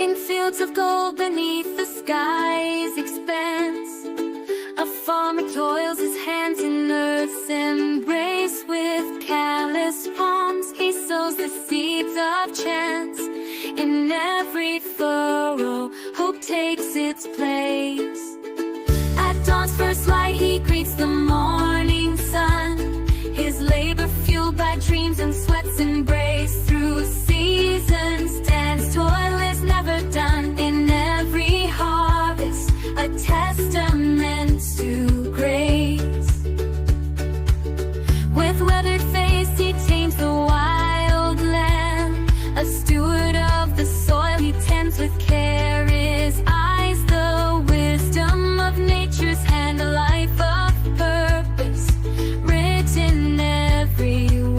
In fields of gold beneath the sky's expanse, a farmer toils his hands in earth's embrace. With callous palms he sows the seeds of chance. In every furrow hope takes its place. At dawn's first light he greets the morn.